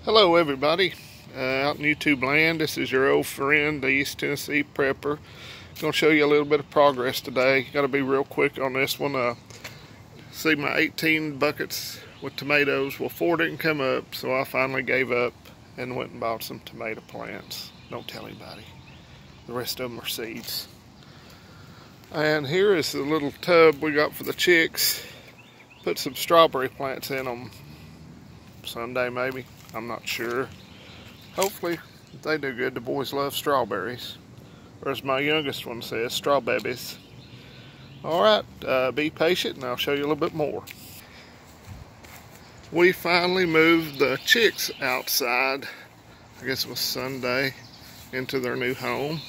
Hello everybody, out in YouTube land. This is your old friend, the East Tennessee Prepper. Going to show you a little bit of progress today. Got to be real quick on this one. See my 18 buckets with tomatoes. Well, 4 didn't come up, so I finally gave up and went and bought some tomato plants. Don't tell anybody. The rest of them are seeds. And here is the little tub we got for the chicks. Put some strawberry plants in them Sunday maybe. I'm not sure. Hopefully they do good. The boys love strawberries. Or as my youngest one says, straw babies. Alright, be patient and I'll show you a little bit more. We finally moved the chicks outside, I guess it was Sunday, into their new home.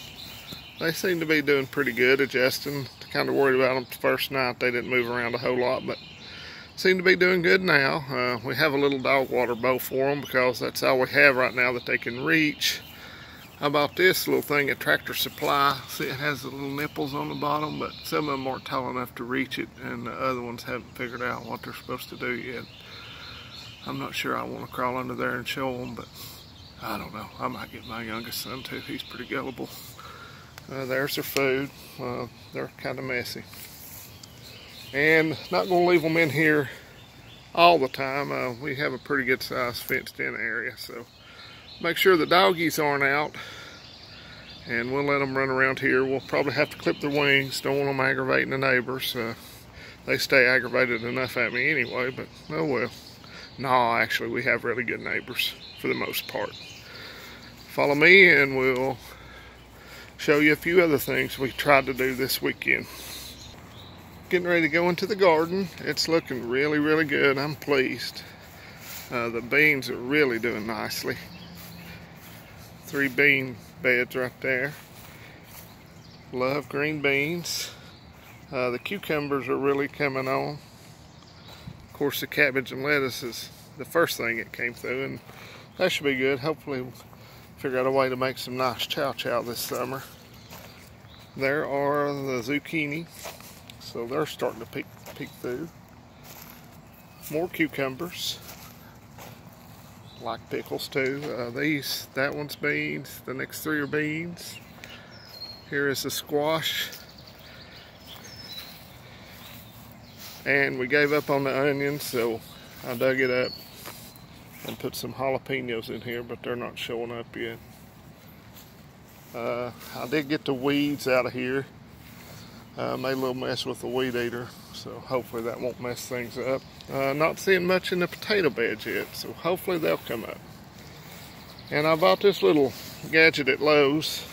They seem to be doing pretty good, adjusting. Kind of worried about them the first night. They didn't move around a whole lot, but seem to be doing good now. We have a little dog water bowl for them because that's all we have right now that they can reach. I bought this little thing at Tractor Supply. See, it has the little nipples on the bottom, but some of them aren't tall enough to reach it, and the other ones haven't figured out what they're supposed to do yet. I'm not sure I want to crawl under there and show them, but I don't know. I might get my youngest son too. He's pretty gullible. There's their food. They're kind of messy. And not going to leave them in here all the time. We have a pretty good sized fenced in area, so make sure the doggies aren't out, and we'll let them run around here. We'll probably have to clip their wings. Don't want them aggravating the neighbors. They stay aggravated enough at me anyway, but oh well. No, actually we have really good neighbors for the most part. Follow me and we'll show you a few other things we tried to do this weekend. Getting ready to go into the garden. It's looking really, really good. I'm pleased. The beans are really doing nicely. 3 bean beds right there. Love green beans. The cucumbers are really coming on. Of course, the cabbage and lettuce is the first thing that came through, and that should be good. Hopefully we'll figure out a way to make some nice chow this summer. There are the zucchini. So they're starting to peek through. More cucumbers. Like pickles too. That one's beans. The next 3 are beans. Here is the squash. And we gave up on the onions, so I dug it up and put some jalapenos in here, but they're not showing up yet. I did get the weeds out of here. Made a little mess with the weed eater, so hopefully that won't mess things up. Not seeing much in the potato beds yet, so hopefully they'll come up. And I bought this little gadget at Lowe's.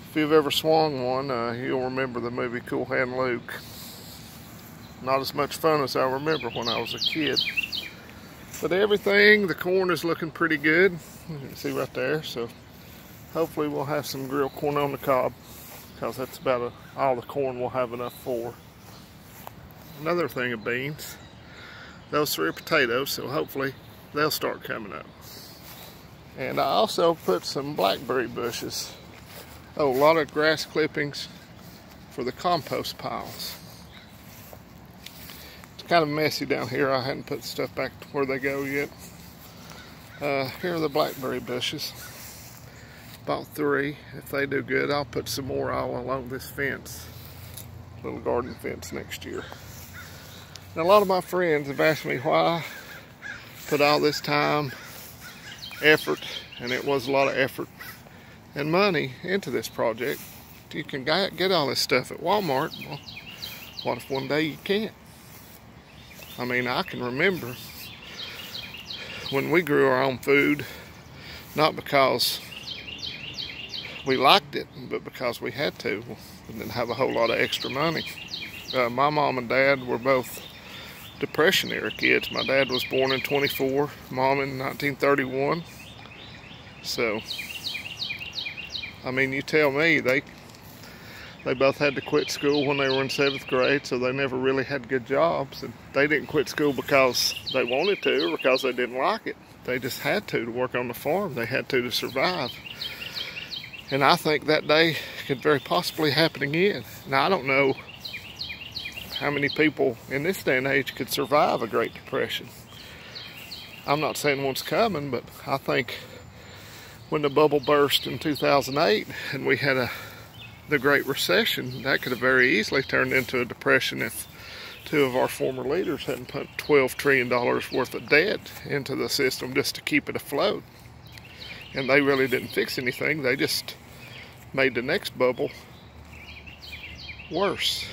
If you've ever swung one, you'll remember the movie Cool Hand Luke. Not as much fun as I remember when I was a kid. But everything, the corn is looking pretty good. You can see right there, so hopefully we'll have some grilled corn on the cob, because that's about all the corn we'll have enough for. Another thing of beans. Those 3 are potatoes, so hopefully they'll start coming up. And I also put some blackberry bushes. Oh, a lot of grass clippings for the compost piles. It's kind of messy down here. I hadn't put stuff back where they go yet. Here are the blackberry bushes. Bought 3. If they do good, I'll put some more all along this fence, little garden fence next year. And a lot of my friends have asked me why I put all this time, effort, and it was a lot of effort and money into this project. You can get all this stuff at Walmart. Well, what if one day you can't? I mean, I can remember when we grew our own food, not because we liked it, but because we had to. We didn't have a whole lot of extra money. My mom and dad were both Depression era kids. My dad was born in 24, mom in 1931. So, I mean, you tell me, they both had to quit school when they were in 7th grade, so they never really had good jobs. And they didn't quit school because they wanted to or because they didn't like it. They just had to work on the farm. They had to survive. And I think that day could very possibly happen again. Now, I don't know how many people in this day and age could survive a Great Depression. I'm not saying one's coming, but I think when the bubble burst in 2008 and we had the Great Recession, that could have very easily turned into a depression if two of our former leaders hadn't put $12 trillion worth of debt into the system just to keep it afloat. And they really didn't fix anything. They just made the next bubble worse.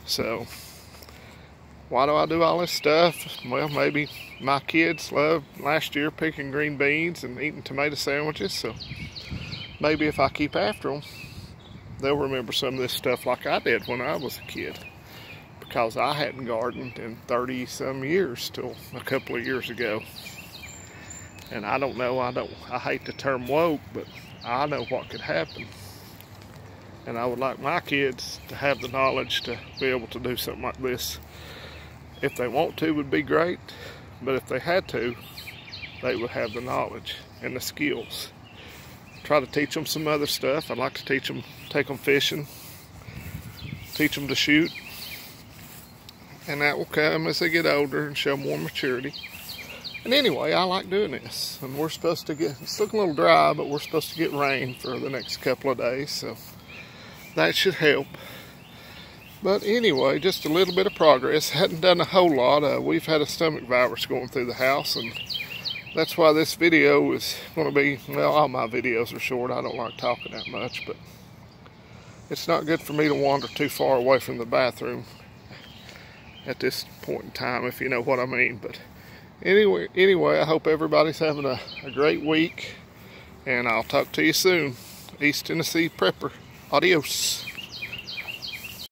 So why do I do all this stuff? Well, maybe my kids loved last year picking green beans and eating tomato sandwiches, so maybe if I keep after them, they'll remember some of this stuff like I did when I was a kid, because I hadn't gardened in 30 some years till a couple of years ago. And I don't know, I hate the term woke, but I know what could happen. And I would like my kids to have the knowledge to be able to do something like this. If they want to, would be great, but if they had to, they would have the knowledge and the skills. Try to teach them some other stuff. I'd like to teach them, take them fishing, teach them to shoot, and that will come as they get older and show more maturity. And anyway, I like doing this, and we're supposed to get, it's looking a little dry, but we're supposed to get rain for the next couple of days, so that should help. But anyway, just a little bit of progress. Hadn't done a whole lot. We've had a stomach virus going through the house, and that's why this video is going to be, well, all my videos are short. I don't like talking that much, but it's not good for me to wander too far away from the bathroom at this point in time, if you know what I mean. But anyway, I hope everybody's having a great week, and I'll talk to you soon. East Tennessee Prepper. Adios.